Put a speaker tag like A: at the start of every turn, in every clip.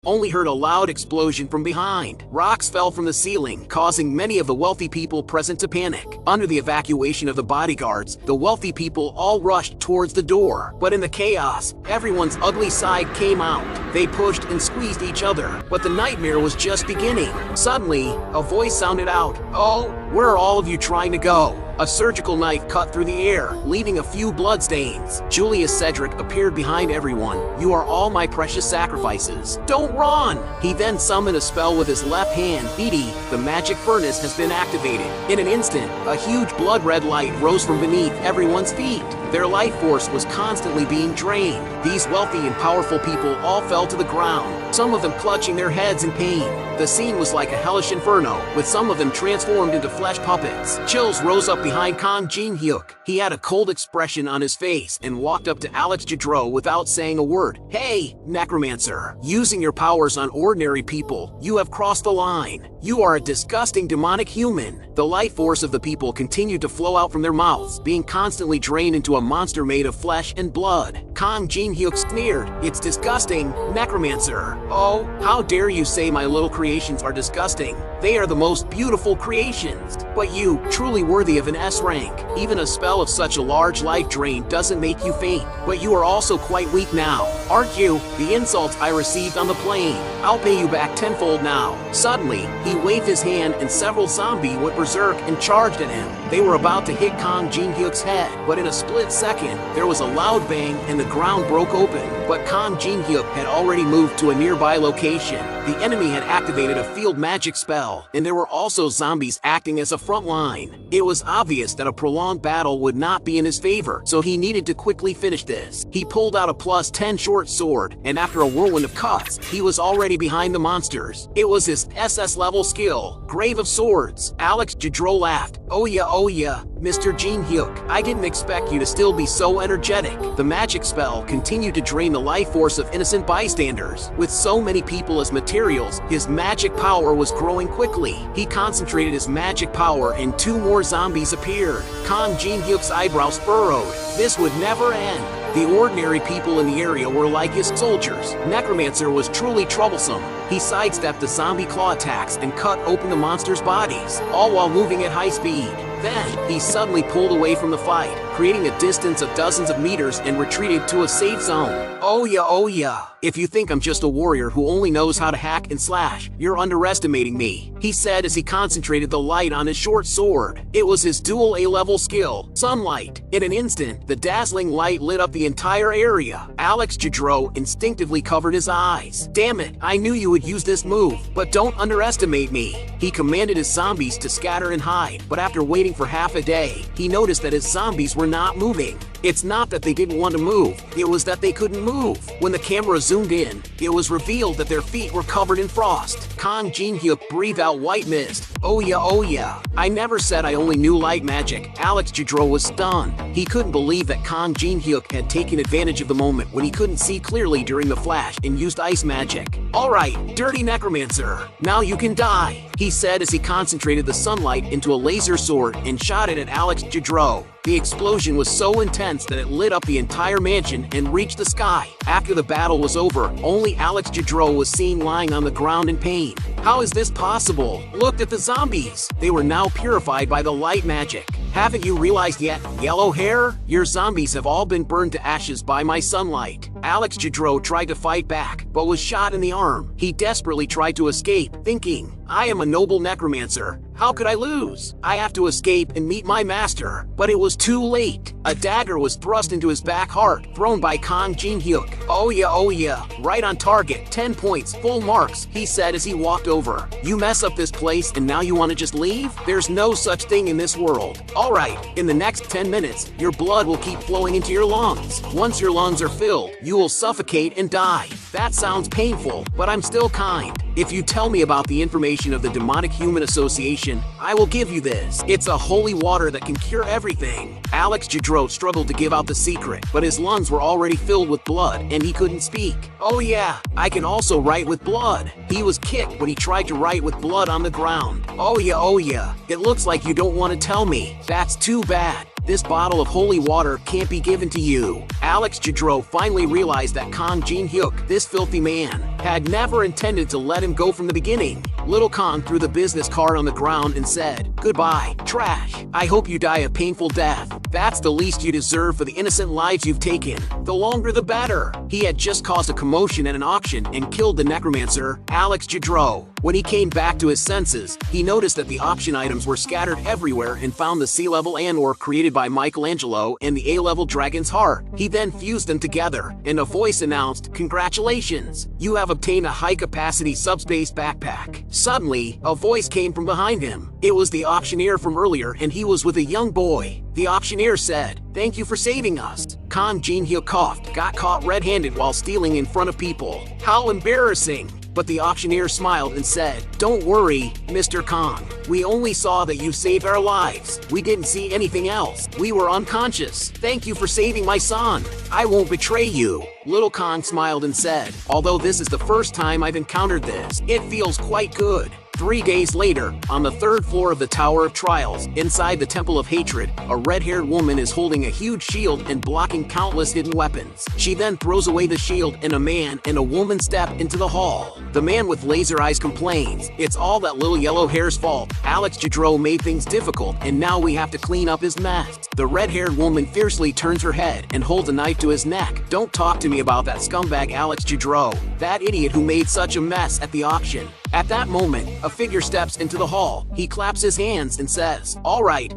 A: only heard a loud explosion from behind. Rocks fell from the ceiling, causing many of the wealthy people present to panic. Under the evacuation of the bodyguards, the wealthy people all rushed towards the door. But in the chaos, everyone's ugly side came out. They pushed and squeezed each other, but the nightmare was just beginning. Suddenly, a voice sounded out, "Oh, where are all of you trying to go?" A surgical knife cut through the air, leaving a few bloodstains. Julius Cedric appeared behind everyone. "You are all my precious sacrifices. Don't run!" He then summoned a spell with his left hand. "Edie, the magic furnace has been activated." In an instant, a huge blood-red light rose from beneath everyone's feet. Their life force was constantly being drained. These wealthy and powerful people all fell to the ground, some of them clutching their heads in pain. The scene was like a hellish inferno, with some of them transformed into flesh puppets. Chills rose up behind Kang Jin-hyuk. He had a cold expression on his face and walked up to Alex Jadro without saying a word. "Hey, necromancer, using your powers on ordinary people, you have crossed the line. You are a disgusting demonic human." The life force of the people continued to flow out from their mouths, being constantly drained into a monster made of flesh and blood. Kang Jin-hyuk sneered, "It's disgusting, necromancer. Oh, how dare you say my little creations are disgusting? They are the most beautiful creations. But you, truly worthy of an S rank. Even a spell of such a large life drain doesn't make you faint. But you are also quite weak now, aren't you? The insults I received on the plane, I'll pay you back tenfold now." Suddenly, he waved his hand and several zombies went berserk and charged at him. They were about to hit Kang Jin-hyuk's head, but in a split second, there was a loud bang and the ground broke open. But Kang Jin-hyuk had already moved to a nearby location. The enemy had activated a field magic spell, and there were also zombies acting as a front line. It was obvious that a prolonged battle would not be in his favor, so he needed to quickly finish this. He pulled out a +10 short sword, and after a whirlwind of cuts, he was already behind the monsters. It was his SS level skill, Grave of Swords. Alex Jadro laughed. Oh yeah, Mr. Jin-hyuk, I didn't expect you to still be so energetic." The magic spell continued to drain the life force of innocent bystanders. With so many people as materials, his magic power was growing quickly. He concentrated his magic power and 2 more zombies appeared. Kang Jin-hyuk's eyebrows furrowed. This would never end. The ordinary people in the area were like his soldiers. Necromancer was truly troublesome. He sidestepped the zombie claw attacks and cut open the monsters' bodies, all while moving at high speed. Then, he suddenly pulled away from the fight, creating a distance of dozens of meters and retreated to a safe zone. Oh yeah. If you think I'm just a warrior who only knows how to hack and slash, you're underestimating me," he said as he concentrated the light on his short sword. It was his dual A-level skill, Sunlight. In an instant, the dazzling light lit up the entire area. Alex Jadro instinctively covered his eyes. "Damn it, I knew you would use this move, but don't underestimate me." He commanded his zombies to scatter and hide, but after waiting for half a day, he noticed that his zombies were not moving. It's not that they didn't want to move, it was that they couldn't move. When the camera zoomed in, it was revealed that their feet were covered in frost. Kang Jin-hyuk breathed out white mist. Oh yeah. I never said I only knew light magic." Alex Jadro was stunned. He couldn't believe that Kang Jin-hyuk had taken advantage of the moment when he couldn't see clearly during the flash and used ice magic. "Alright, dirty necromancer, now you can die," he said as he concentrated the sunlight into a laser sword and shot it at Alex Jadro. The explosion was so intense that it lit up the entire mansion and reached the sky. After the battle was over, only Alex Jadro was seen lying on the ground in pain. How is this possible? Look at the zombies. They were now purified by the light magic. Haven't you realized yet, yellow hair? Your zombies have all been burned to ashes by my sunlight. Alex Jadro tried to fight back, but was shot in the arm. He desperately tried to escape, thinking, I am a noble necromancer. How could I lose? I have to escape and meet my master. But it was too late. A dagger was thrust into his back heart, thrown by Kang Jin-hyuk. Oh yeah, right on target, 10 points, full marks, he said as he walked over. You mess up this place and now you want to just leave? There's no such thing in this world. Alright, in the next 10 minutes, your blood will keep flowing into your lungs. Once your lungs are filled, you will suffocate and die. That sounds painful, but I'm still kind. If you tell me about the information of the Demonic Human Association, I will give you this. It's a holy water that can cure everything. Alex Jadro struggled to give out the secret, but his lungs were already filled with blood and he couldn't speak. Oh yeah, I can also write with blood. He was kicked when he tried to write with blood on the ground. Oh yeah, it looks like you don't want to tell me. That's too bad. This bottle of holy water can't be given to you. Alex Jadro finally realized that Kang Jin-hyuk, this filthy man, had never intended to let him go from the beginning. Little Kang threw the business card on the ground and said, "Goodbye, trash. I hope you die a painful death. That's the least you deserve for the innocent lives you've taken. The longer the better." He had just caused a commotion at an auction and killed the necromancer, Alex Jadro. When he came back to his senses, he noticed that the auction items were scattered everywhere and found the sea-level Anor created by Michelangelo and the A-level dragon's heart. He then fused them together, and a voice announced, "Congratulations! You have obtained a high-capacity subspace backpack." Suddenly, a voice came from behind him. It was the auctioneer from earlier, and he was with a young boy. The auctioneer said, "Thank you for saving us." Kang Jin-hyuk coughed, got caught red-handed while stealing in front of people. How embarrassing! But the auctioneer smiled and said, "Don't worry, Mr. Kang. We only saw that you saved our lives. We didn't see anything else. We were unconscious. Thank you for saving my son. I won't betray you." Little Kang smiled and said, "Although this is the first time I've encountered this, it feels quite good." 3 days later, on the 3rd floor of the Tower of Trials, inside the Temple of Hatred, a red-haired woman is holding a huge shield and blocking countless hidden weapons. She then throws away the shield, and a man and a woman step into the hall. The man with laser eyes complains, "It's all that little yellow hair's fault. Alex Jadro made things difficult, and now we have to clean up his mess." The red-haired woman fiercely turns her head and holds a knife to his neck. "Don't talk to me about that scumbag Alex Jadro, that idiot who made such a mess at the auction." At that moment, a figure steps into the hall. He claps his hands and says, all right,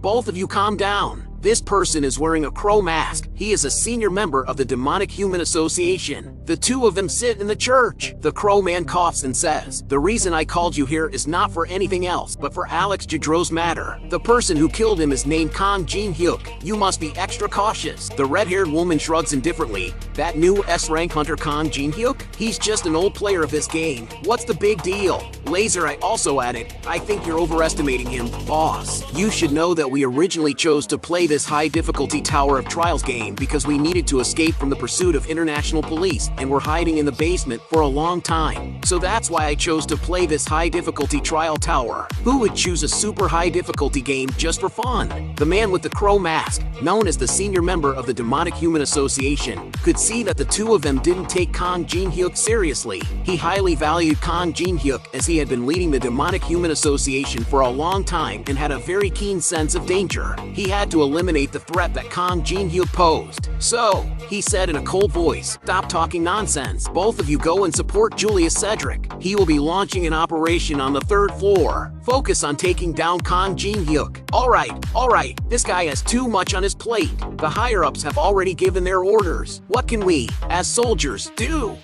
A: both of you calm down. This person is wearing a crow mask. He is a senior member of the Demonic Human Association. The two of them sit in the church." The crow man coughs and says, "The reason I called you here is not for anything else, but for Alex Jadro's matter. The person who killed him is named Kang Jin-hyuk. You must be extra cautious." The red-haired woman shrugs indifferently. "That new S-rank hunter Kang Jin-hyuk? He's just an old player of this game. What's the big deal?" Laser Eye also added, "I think you're overestimating him, boss. You should know that we originally chose to play this high-difficulty Tower of Trials game because we needed to escape from the pursuit of international police and were hiding in the basement for a long time. So that's why I chose to play this high-difficulty trial tower. Who would choose a super high-difficulty game just for fun?" The man with the crow mask, known as the senior member of the Demonic Human Association, could see that the two of them didn't take Kang Jin-hyuk seriously. He highly valued Kang Jin-hyuk as he had been leading the Demonic Human Association for a long time and had a very keen sense of danger. He had to eliminate the threat that Kang Jin-hyuk posed. "So," he said in a cold voice, "stop talking nonsense. Both of you go and support Julius Cedric. He will be launching an operation on the 3rd floor. Focus on taking down Kang Jin-hyuk." All right, this guy has too much on his plate. The higher-ups have already given their orders. What can we, as soldiers, do?"